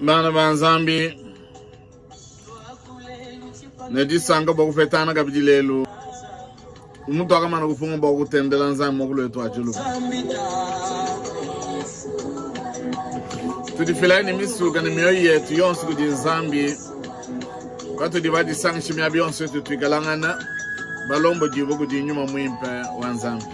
Bana banzambi nedi sanga boku fetana kabidi lelo umuntu akamana kufunga boku tendela nzambi mokuletu ajulu tudifila ni misuka ni miyo yetu yonsu kudi nzambi watu divadi sang shimia biyonsu yetu tuikalangana balombo jivu kudi nyuma mwimpe wa nzambi.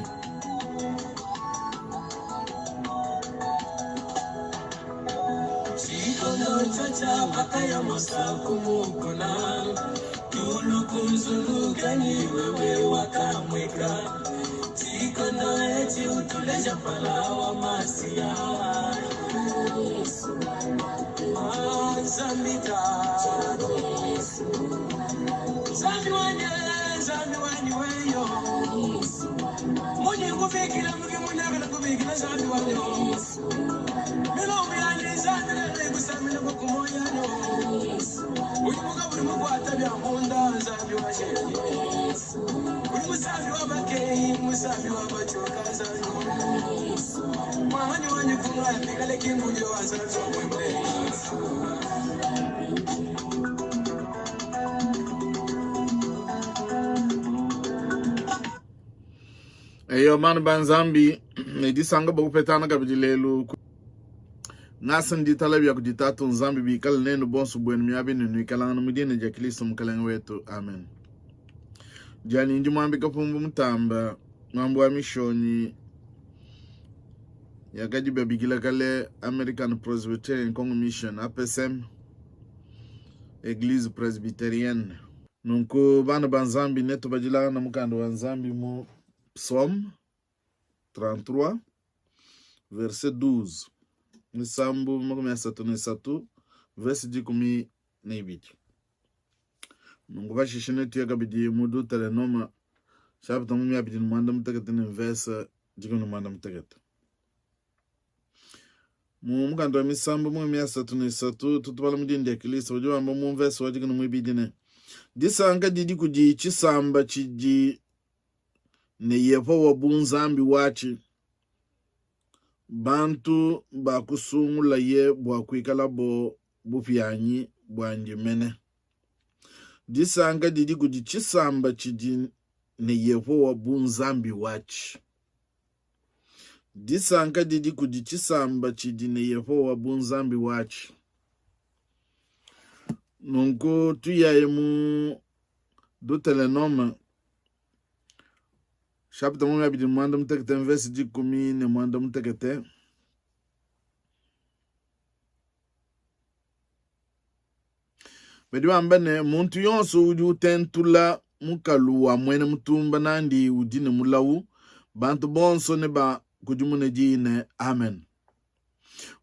Eyo man banzambi nedi sanga boku fetana kabidi lelo nasan di talabiya kudi tatu nzambi bi kala nenu bonsu buen miyabi nenu kalangana mudine jakiliso mkalang wetu amen. Jani inji mwambi kapumbu mtamba mambu wa mishoni ya gaji babigila kale American Presbyterian Congo Mission APSM Église Presbyterienne nunku bana banzambi neto bajila na mukando wanzambi mu Psaume 33 verset 12 Nisambu makumia satu verset 10 na ibiti nungu bashishine tuya kabidi mudu telenoma shabta mumi abidi numanda mtakete ni verset 10 numanda mtakete mukando wa misambu makumia satu tutubala mudindi ya kilisa wajua amba mu verset wajika na mwibidine disanga didi kuji chisamba chiji ne yepo wa bunzambi wachi bantu bakusungula ye bwakwikala bo bufyanyi bwanje mene disanga didi kudi chisamba chidi ne yepo wa bunzambi wachi disanga didi kudi chisamba chidi ne yepo wa bunzambi wachi nunko tuyaye mu do telenoma chapitre mo abidi mwanda mtekete verse 10 ne mwanda mtekete bedi wambene muntu yonso uju tentula mukalu wa mwene mutumba nandi udine mulawu bantu bonso ne ba kujumune jine amen.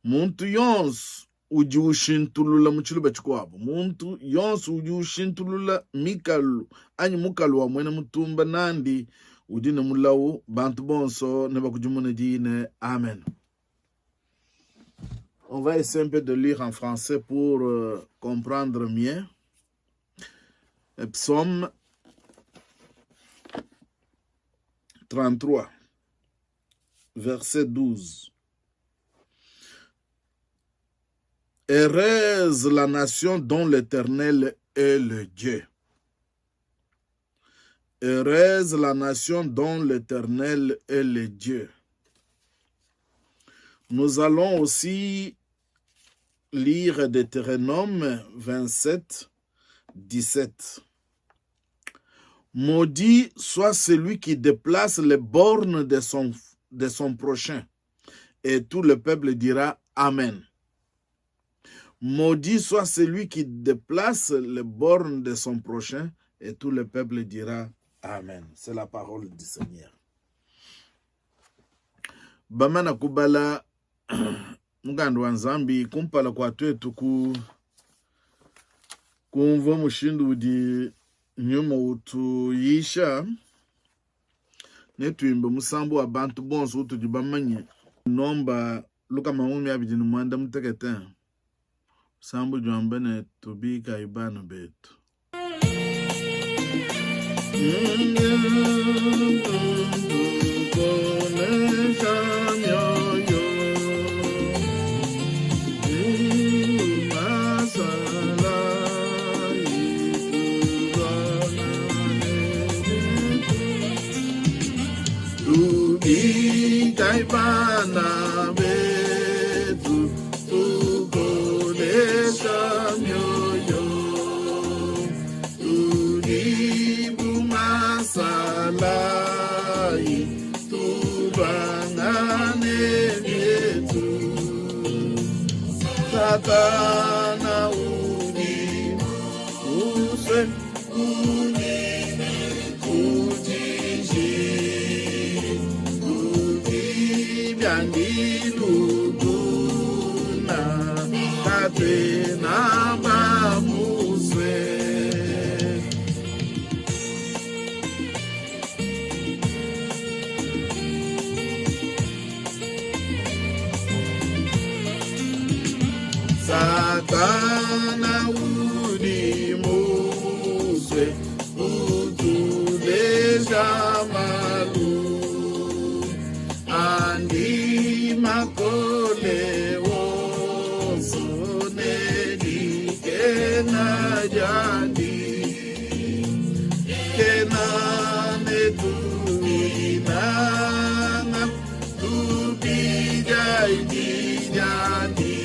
Muntu yonso uju ushintulula muchilu bachikwabo muntu yonso uju ushintulula mikalu anyi mukalu wa mwene mutumba nandi udine mulawu bantu bonso ne bakujumune dine amen. On va essayer un peu de lire en français pour comprendre mieux. Psaume 33 verset 12. Heureuse la nation dont l'Éternel est le Dieu. Heureuse la nation dont l'Éternel est le Dieu. Nous allons aussi lire Deutéronome 27, 17. Maudit soit celui qui déplace les bornes de son prochain. Et tout le peuple dira Amen. Maudit soit celui qui déplace les bornes de son prochain. Et tout le peuple dira Amen. C'est la parole du Seigneur. Bamana kubala mugando wa nzambi kumpala kwa twetu kumva mushindu di nyuma utu yisha netuimbe musambu wa bantu bonso utu dibamanye nomba luka maumi abidi numanda mtekete sambu juambene tubika ibanu betu netu Satana uni Use uni Utiji Uti Biandiluguna Tate Nabamuse Satana uni muse utuleja malu andi makole wosone di kena jadi kena netuinanga tubijai jadi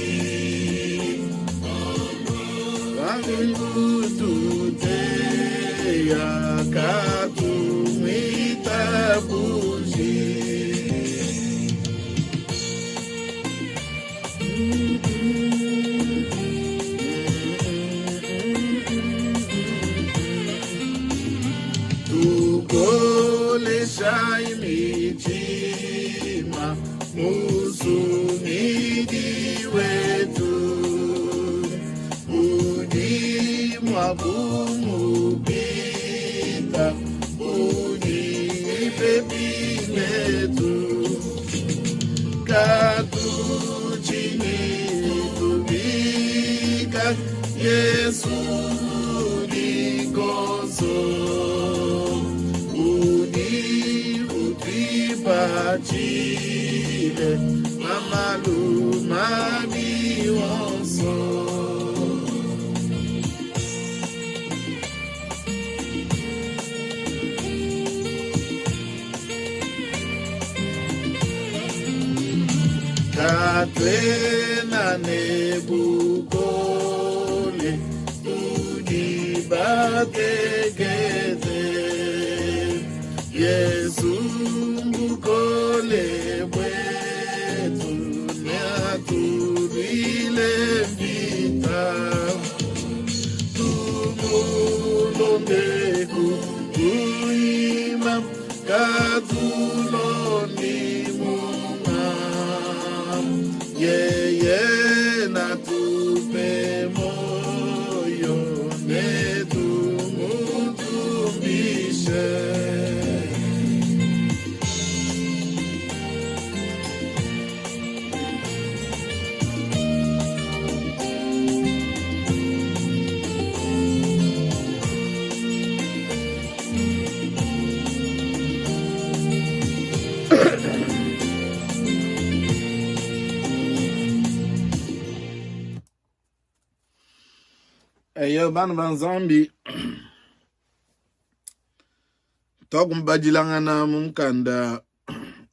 Utute ya katumita buji Tukole shai mitima musumidi wetu Mabumu pita uni pepinetu katu chini tubika Yesu di gozo uni utipachile mamalu mami wonso Katlena nebukole udibatekete Yesu mbukole bwetu neaturile vita tumulondeku uima katuloni Yeye na tupe moyo netu mutumishe Eyo ban zambi Togum bajilanga na mukanda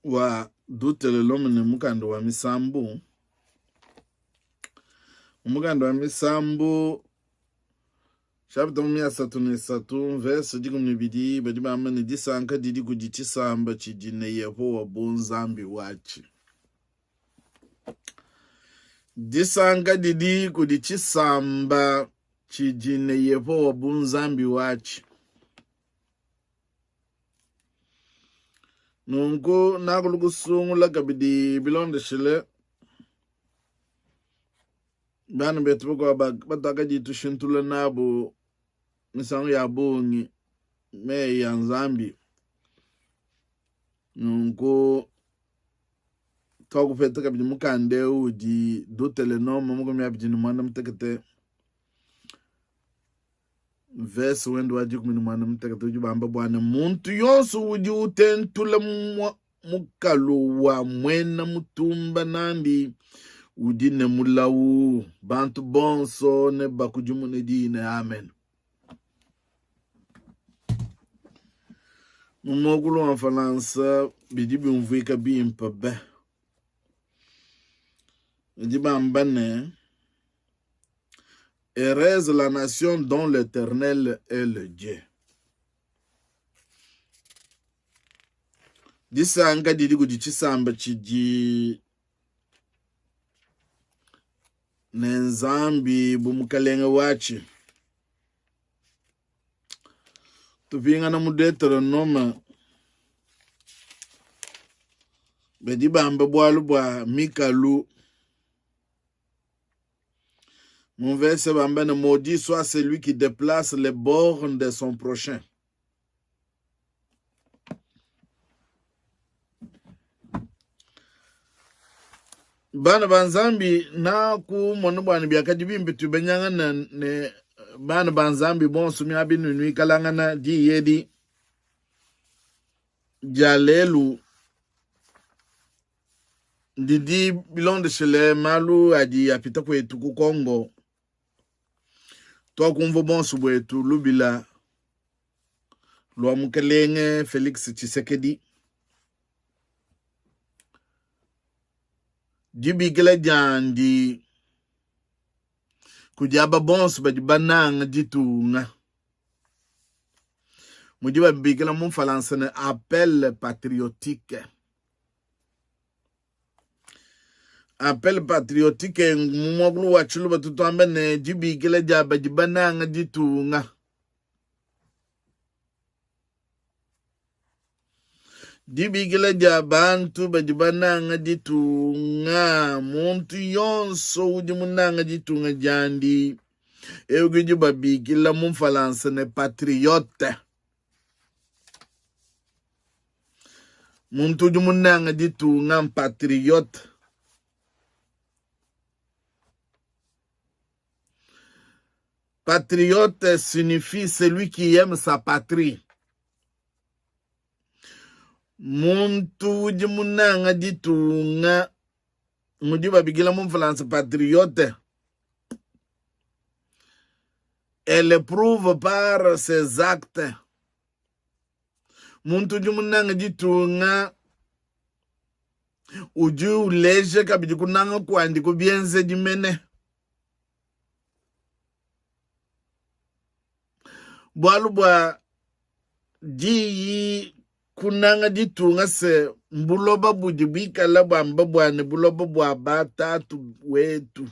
wa dutele lomene mukanda wa misambu Mukanda wa misambu Chapter 137 verse 12 badiba amene disanka didi kujitisamba chijine Yehowa bonzambi wachi Disanka didi kujitisamba chijine Yehowa bonzambi wachi Nungu nagulugu sungu la kabidi bilonde shile Bana betuko bataka jitu shintula nabo misangu ya bongi me ya nzambi Nungu toku fete kabidi mukande udi dotele noma muko miabidi numanda mtekete Verse wendo wajiku minu mwana mtekete ujibamba bwana muntu yonsu udi utentula mukalu wa mwena mutumba nandi udine mulawu bantu bonso ne bakujumu ne dine amen Mumogulu en falansa bidibi mvika bimpa be Ujibamba ne Heureuse la nation dont l'Éternel est le Dieu. disanga didi kudichisamba chiji nenzambi bumukalenga wachi tupinga na mudetero noma bedi bamba bwalu bwa Mikalu mon verset bamba ne maudit soit celui qui déplace les bornes de son prochain. Bana banzambi na ku monu bwana biakadi bimbe tubenyanga na ne bana banzambi bonsu mi abinu nui kalangana di yedi jalelu didi bilonde shele malu adi apita kwetu ku Kongo to kumvo bonsu bwetu lubila lwa mukelenge Felix Tshisekedi dibi gele jandi kujaba bonsu badi bananga ditunga mujiba bigela mon falansa ne appel patriotique. Appel patriotique ngumoglu wachulu batutambe ne dibi gele jaba dibananga ditunga. Dibi gele jabantu bajibananga ditunga muntu yonso ujimunanga ditunga jandi eugiji babigila mumfalansa ne patriote muntu ujimunanga ditunga patriote. Patriote signifie celui qui aime sa patrie. Muntu ujimunanga ditunga mudiba bigila mumfalansa patriote. Elle prouve par ses actes. Muntu ujimunanga ditunga uju leje kabidi kunanga kwandi kubienze dimene. Bwalubwa di kunanga ditunga se mbuloba bujibika laba mbabwane buloba bwa batatu wetu.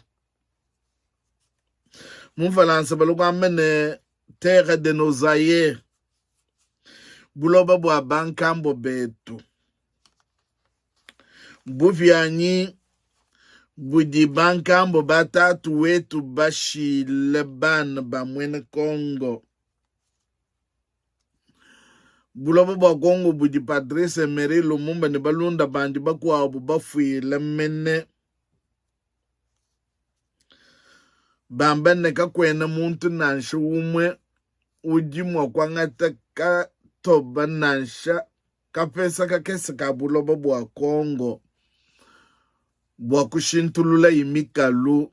Mumfalansa balugwa amene terre de nos aïeux. Buloba bwa bankambo betu. Bufianyi budi bankambo batatu wetu bashi leban bamwene Kongo. Buloba bwa Kongo budi Patrice Emery Lumumba ne balunda bandi bakwa abu bafuile mene. Bambene kakwena muntu nansha umwe ujimwa kwa ngata ka toba nansha kapesa kakesa ka buloba bwa Kongo bwa kushintulula imikalu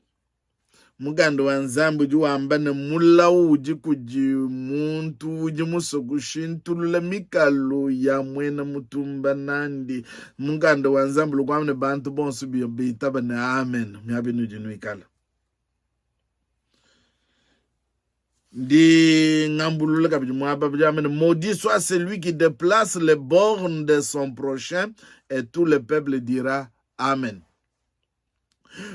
mugando wanzambu juwambane mula uji kuji muntu uji muso kushintulula mikalu ya mwena mutumba nandi mugando wanzambu lukwamne bantu bonsu bitaba ne amen miabinu jinuikala di ngambulula kabiji mwaba bijamene maudit soit celui qui déplace les bornes de son prochain et tout le peuple dira amen.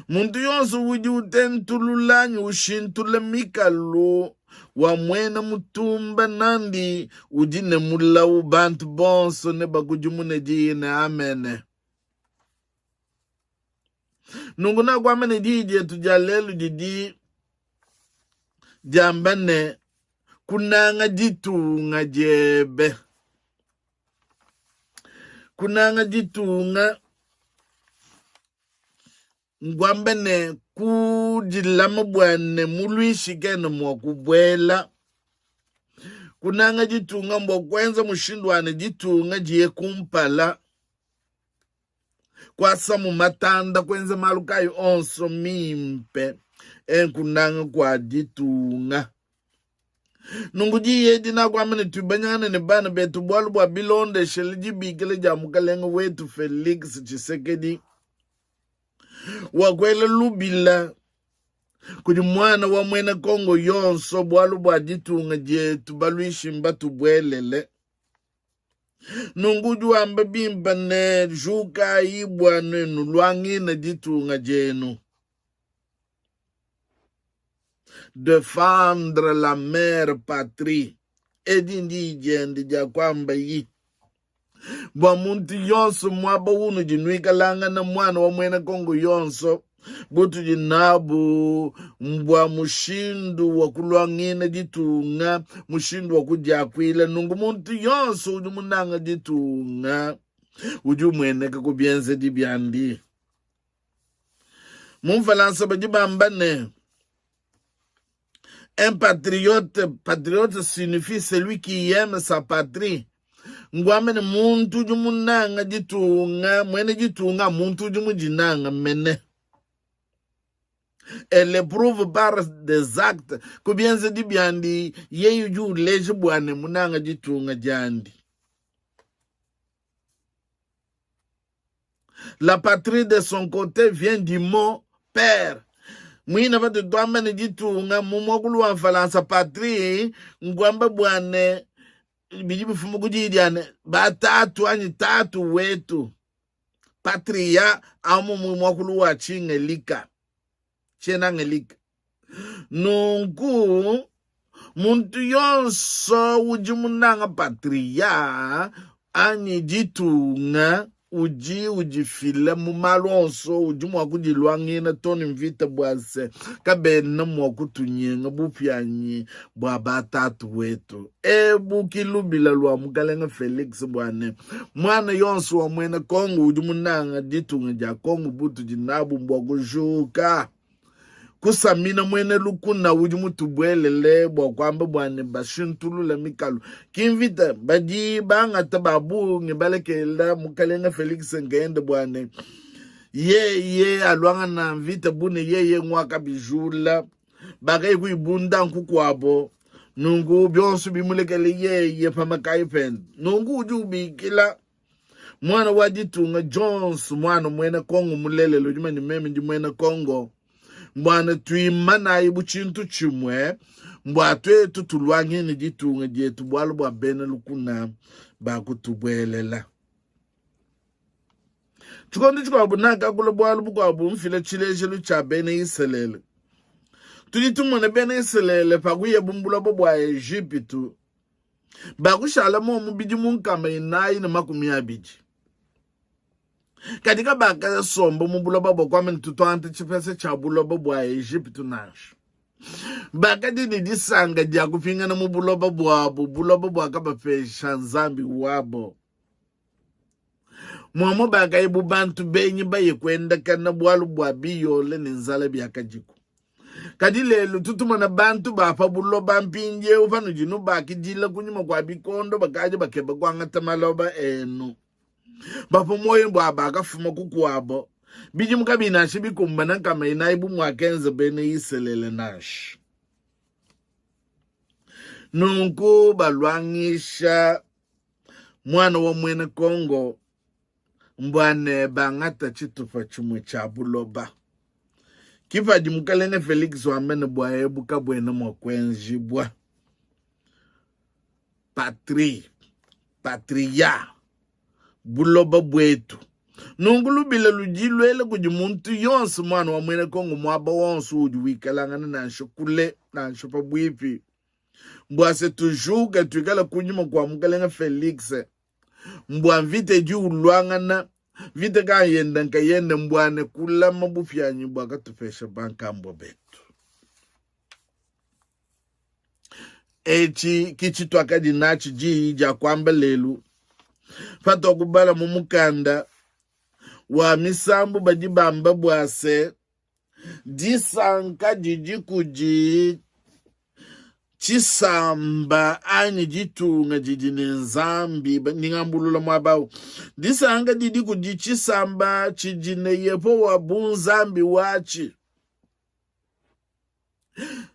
Muntu yonso uji utentululanyi ushintule mikalu wa mwena mutumba nandi ujine mula ubantu bonso ne bakujumune jine amene. Nunguna kwa mene jije tujalelu jidi jambane kunanga ditunga jebe. Kunanga ditunga ngwambene kujilama bwane muluishi kene mwakubwela. Kunanga ditunga mbokwenza mushindwane ditunga jie kumpala. Kwa samu matanda kwenza malukai onso mimpe. Kunanga kwa ditunga. Nunguji yedi na kwa mene tubanyane ne bana betu bwalu bwa bilonde sheliji bigele jamukalenga wetu Felix Tshisekedi. Wakwele lubila kudi mwana wa mwena Kongo yonso bwalu bwa ditunga jetu baluishi mbatu bwelele. Nunguju amba bimba ne juka ibwa ne nulwangi na ditunga jenu. Défendre la mère patrie. Edindi jendi ja kwamba yi. Bwa muntu yonso mwaba unu jinuikalanga na mwana wa mwena Kongo yonso. Butu jinabu mbwa mushindu wa kulwangina jitunga. Mushindu wa kujakwila. Nungu muntu yonso ujumunanga jitunga. Ujumweneka kubienze dibyandi. Mumfalansa bajibambane. Un patriote signifie celui qui aime sa patrie. Ngwamene muntu jumunanga jitunga, mwene jitunga muntu jumujinanga mene. Elle éprouve par des actes. Combien se dit bien dit, yeyu ju leje bwane munanga jitunga jandi. La patrie de son côté vient du mot père. Mwina vatu tuamene jitunga mumokulu wa Falansa patrie ngwamba bwane bijibu fumu kujidiane batatu anyi tatu wetu patria amu mumokulu wa chingelika chena ngelika nungu muntu yonso ujimunanga patria anyi jitunga ujifile mumalonso ujumwa kujilwangina toni mvita bwase kabena mwakutunyenga bupyanyi bwa batatu wetu bukilubila lwa mukalenga Felix bwane mwana yonso wa mwene Kongo ujumunanga ditunga ja Kongo butu jinabu mbwa kujuka kusamina mwene lukuna ujumutubwelele bwa kwamba bwane bashintulu la mikalu kimvita baji banga tababu ngebalekela mukalenga Felix ngende bwane ye alwanga na mvita bune ye ngwaka bijula bagay kuibunda nkukwabo nungu byonso bimulekele ye pamakai pen nungu ujubikila mwana wajitunga Jones mwana mwene Kongo mulele lojuma ni meme ndi mwene Kongo mbwana tuimana ibu chintu chimwe mbwa twetu tulwangini jitunga jetu bwalu bwa bene lukuna bakutubwelela chikondi chikwabu naka kula bwalu bukwabu mfile chilejelu cha bene iselele tulitumone bene iselele pakuye bumbula bwa Egyptu bakushala momu biji munkama inayi na makumi abiji katika baka sombo mubuloba bo kwame tutwante chipese cha buloba bwa Egyptu nash baka dini disanga dia kupinga na mubuloba bwa kaba pesha Nzambi wabo mwamo baka ibu bantu benyi baye kwenda kana bwalu bwa biyole nenzala byakajiku kadilelo tutumana bantu bapa buloba mpinje ufano jinu baki jila kunyuma kwa bikondo bakaje bakeba kwangata maloba enu bapo moyo mbwa bakafuma kukwabo biji mukabina shibikumba nankama inaibu mwakenze bene iselele nash nunku balwangisha mwana wa mwene Kongo mbwane bangata chitufa chumwe cha buloba kifa jimukalenge Felix wamene bwa ebuka bwene mwakwenji bwa patria buloba bwetu nungulubile lujilwele kujimuntu yonse mwana wa mwene Kongo mwaba wonsu ujuwikalangana nansho kule nansho pabwipi mbwase tujuka tuikala kunyuma kwa mukalenga Felix mbwa mvite ju ulwangana vite ka yenda nka yende mbwane kula mabufyanyi mbwa katupesha banka mbwa betu echi kichitwaka dinachi jija kwamba lelu fato kubala mumukanda wa misambu bajibamba bwase disanka jijikuji chisamba ani jitunga jijine Nzambi ningambulula mwabau disanga jijikuji chisamba chijine yepo wabu Nzambi wachi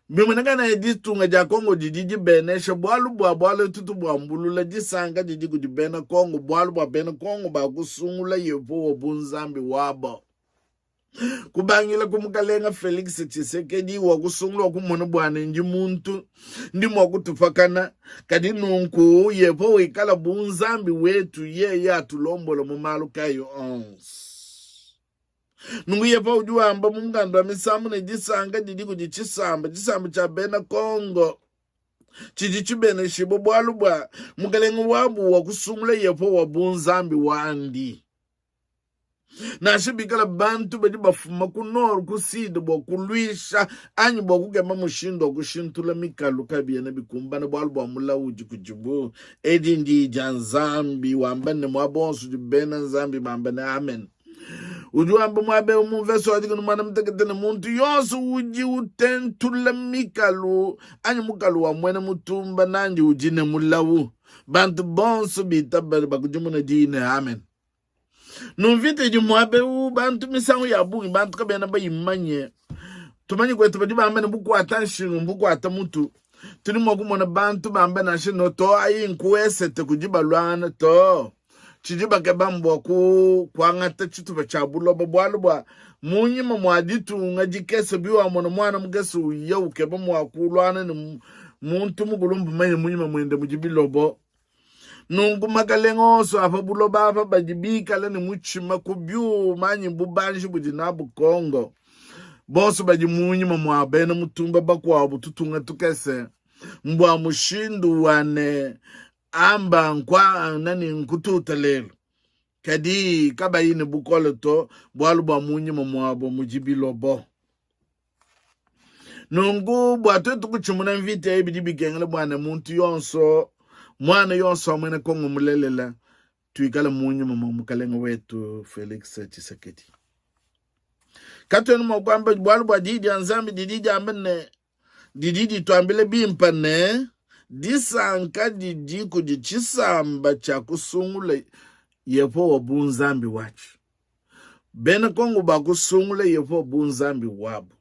Bimenagana editunga ja Kongo jiji benesha bwalu tutu bwambulula disanga jiji kujibena Kongo bwalu bwa bena Kongo bakusungula yepo wabu Nzambi wabo kubangila kumukalenga Felix Tshisekedi wakusungulwa kumona bwana ndi muntu ndi mwakutufakana kadi nunku yepo wikala bunzambi wetu ye atulombola mu malu kayo nungu yepo ujuamba mungando wa misamu ne disanga didi kujichisamba cha bena Kongo chichibene shibo bwalubwa mukalenga wabu wakusungula yepo wabunzambi wandi na shibikala bantu badi bafuma kunoro kusidi bwa kulwisha anyi bwa kugema mushindo kushintula mikalu kabiyana bikumbana bwalu bwa mula uji kujibu edi ndi janzambi wambane mwabonsu jibena nzambi bambane amen ujuamba mwabe umumveso wadigunu mwana mteketene muntu yosu uji utentula mikalu anyi mukalu wa mwene mutumba nanji ujine mulawu bantu bonsu bitabari bakujumuna dine amen numvite jumwabe bantu misangu ya bungi bantu kabena bayimanye tumanyi kwetu badi bambe bukwata nshingu bukwata mutu tuli mwakumona bantu bambe na shino to ayi nkuesete kujibalwana to chijiba kebambo kwangata chituba chabulo babwalu bwa munyima mwaditu ngajikese biwa mwana mwana mugesu yauke bamwakulwana ni muntu mugulumbu manye munyima mwende mujibilobo nungu makalengoso apa buloba apa bajibika lani muchima kubyu manyi bubanji bujinabu Kongo boso bajimunyi mamwabena mutumba bakwabu tutunga tukese mbwa mushindu wane amba nkwa nani nkututa lelo kadi kabayini bukole to bwalu bwa munyi mamwabo mujibilobo nungu bwatu tukuchumuna mvite ebidibigengele bwana muntu yonso mwana yonso mwene Kongo mulelela tuikala munyi mukalenga wetu Felix Tshisekedi katwenu mwakwamba bwalu bwa didi anzambi didi ambene didi tuambile bimpane disanka didi kujichisamba cha kusungula yepo wabunzambi wachi bene Kongo bakusungula yepo wabunzambi wabu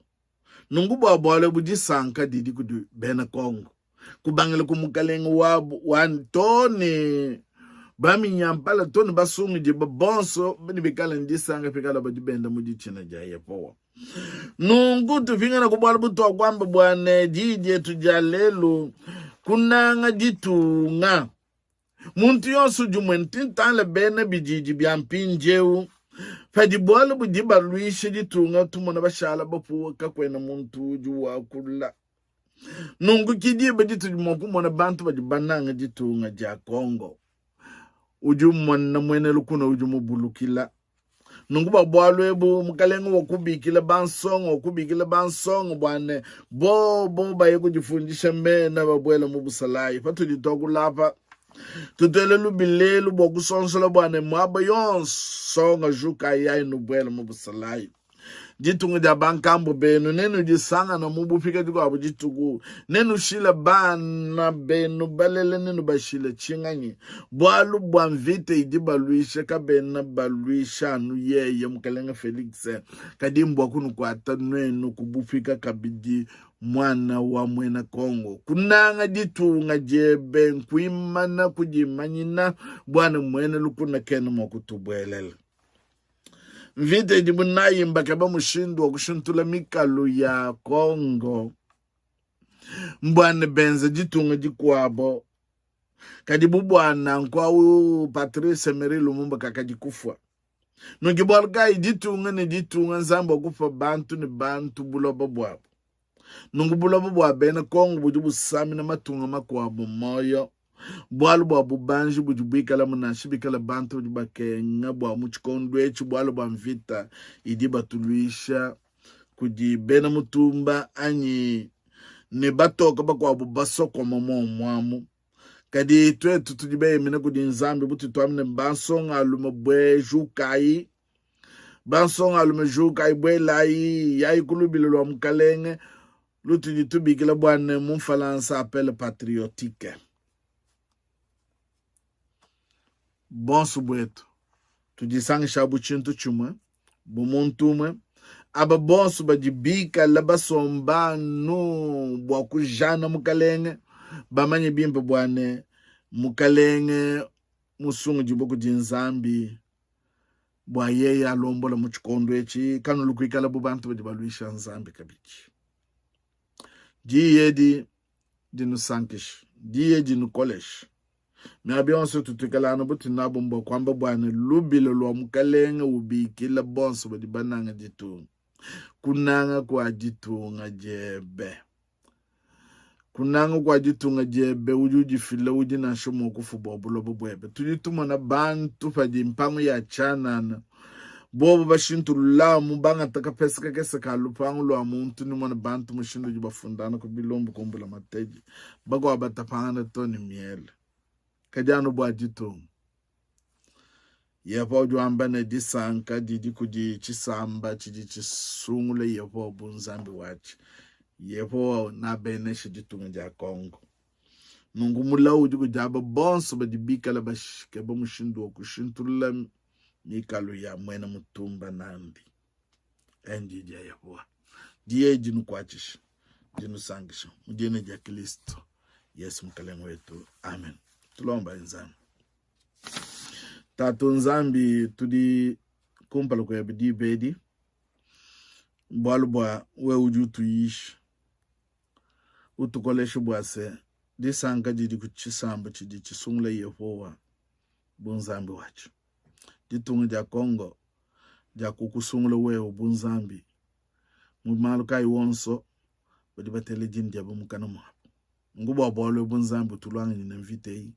nungu bwabwale bujisanka didi kudu bene Kongo kubangele kumukalenga wabu wantone bami nyampala tone basungu je babonso bini bikala ndisanga pikala badibenda mujichina jaye poa nungu tufingana kubwala buto kwamba bwane jije tujalelo kunanga jitunga muntu yonsu jumwenti tale bene bijiji byampinjeu fadi bwala budiba luishe jitunga tumona bashala bapuwa kakwena muntu juwa kula nungu kidie baditu jumokumona bantu bajibananga jitunga ja Kongo ujumwana mwene lukuna ujumubulukila nungu babwalu ebu mukalenga wakubikila bansongo bwane bobo baye kujifundisha mena babwela mubusalayi patu jitoku lapa tutele lubilelu bokusonsola bwane mwaba yonsonga juka yayi nubwela mubusalayi jitungu ja bankambo benu nenu jisanga na mubu fika jiko abu jitugu nenu shile bana benu balele nenu bashile chinganyi bwalu bwamvite idi baluisha kabena baluisha anu yeye mukalenga Felix kadimbu kunu kwa nenu kubufika kabidi mwana wa mwena Kongo kunanga jitunga jebe nkuimana kujimanyina bwana mwene lukuna kena mwakutubwelela mvite jibunayi mbakaba mushindu wa kushintula mikalu ya Kongo mbwane benze jitunga jikwabo kadibu bwana nkwa Patrice Emery Lumumba kakajikufwa nungibwalgai jitunga ni jitunga nzamba kufa bantu ni bantu buloba bwabo nungu buloba bwabena Kongo bujubu sami na matunga makwabo moyo bwalu bwa bubanji bujubikala munashibikala bantu bujubakenga bwa muchikondo echi bwalu bwa mvita idi batuluisha kujibena mutumba anyi ne batoka bakwa bubasoko mwamu kadi twetu tujibe mina kudi nzambi buti twamne bansonga alume bwejukai bansonga alume jukai bwelai yai kulubilwa mukalenge lutu jitubikila bwane mumfalansa appel patriotique bonsu bwetu tujisanga shabu chintu chumwe bumuntumwe aba bonsu bajibika labasombanu bwa kujana mukalenge bamanye bimbe bwane mukalenge musungu jiboku jinzambi bwa ye ya lombo la muchikondo echi kanu lukwikala bubantu badi baluisha nzambe kabichi di dinu sankish di dinu kolesh mi abionso tutukala no butina bombo kwamba bwana lubile lwa mukalenga ubikila bonso badi bananga ditu kunanga kwa ditunga jebe kunanga kwa ditunga jebe ujuji fila uji na shomo kufubo bulo bubwebe tulituma na bantu fadi mpango ya chanana bobo bashintu lamu banga taka pesa kese kalupangu lwa muntu ni mwana bantu mushindu jibafundana kubilombo kumbula mateji bago abatapanga toni miele kajano bwa ditunga yepo juamba na disanka didi kudi chisamba chidi chisungule yepo bunzambi wachi yepo na bene shiditunga ja Kongo nungu mulau jugu jaba bonso badibika la bashike ba mushindu okushintula mikalu ya mwena mutumba nandi endi ja yepo die jinu kwachish jinu sangisho mjene ja Kristo Yesu mkalengo wetu amen tulomba nzambi Tatu nzambi tudi kumpala kwa bidi bedi balbwa we ujutu yish utukolesha bwase disanga didi kuchisamba chidi chisungla yehowa bunzambi wacho ditunga ja Kongo ja kukusungla we bunzambi mumaluka iwonso badi batele jindi abumukana mwa ngubo bolo bunzambi tulwanga ni mvitei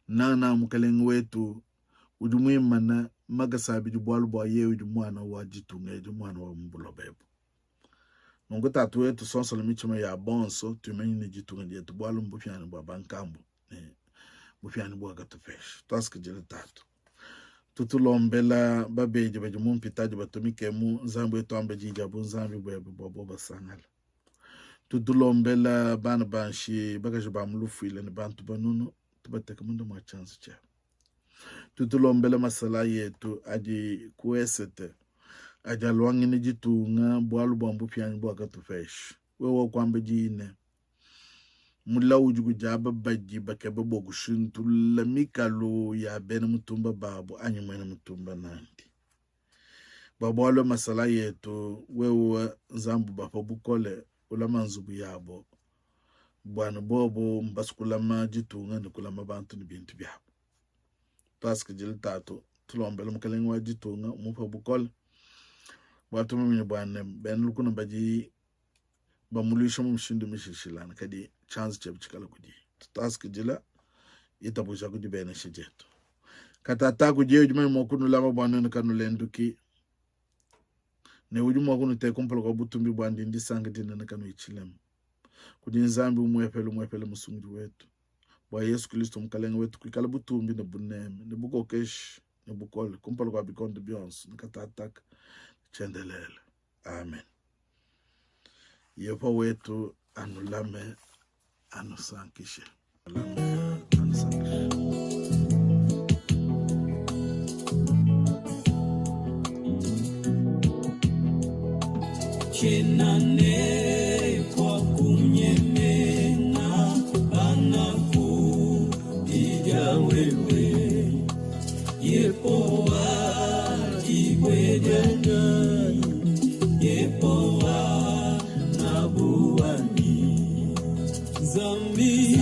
na mukalengo wetu ujumui mana magasabi jubwalu bwa ye ujumwana wa jitunga ujumwana wa mbulobebo nungu tatu wetu sonso limichima ya bonso tumenyi ni jitunga diya tubwalu mbufiani bwa bankambu mbufiani bwa gatufesh toska jile tatu tutulombela babeji bajumu mpitaji batumike mu nzambu yetu amba jijabu nzambi bwa boba sangala tutulombela bana banshi bagaji ba mlufu ile ni bantu banunu tubateka mundu mwa chansi cha tutulombela masala yetu aji kuesete aja luangini jitunga bwalu bwambu piani bwa katufesh wewa kwamba jine mula ujugu jaba baji bakeba bokushintu lamikalu ya bena mutumba babu anyumena mutumba nandi babwalo masala yetu wewa zambu bapa bukole ulama nzubu yabo bwana bobo mbasukulama jitunga nikulama bantu ni bintu byabo paske jil tatu tulombela mukalenga wa jitunga umupa bukole watu mimi bwana ben lukuna baji bamulisha mumshindu mishishilana kadi chance chebchikala kudi taske jila itabusha kudi bena shijeto katata kuje ujuma mokunu lama bwana nkanu lenduki ne ujuma kunu te kumpala kwa butumbi bwandi ndisanga dina nkanu ichilem kudi nzambi umwepele musungu wetu bwa Yesu Kristo mkalenga wetu kwikala butumbi na buneme ne bukokesh ne bukole kumpala kwa bikondo byonso nkatatak chendelele amen yepo wetu anulame anusankishe Chenane kwa kunyemena banaku dija wewe yepo wajiwe jani yepo wa nabuani zambi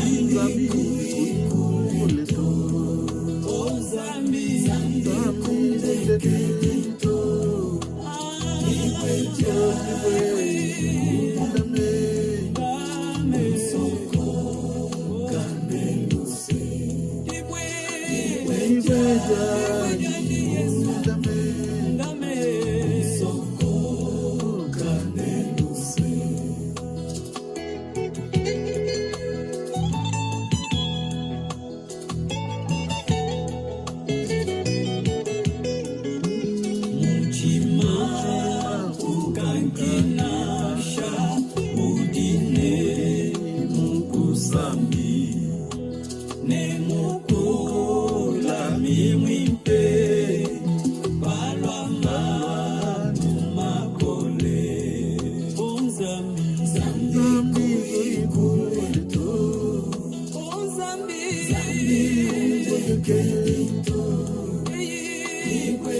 kuleto o zambi kuleto igwe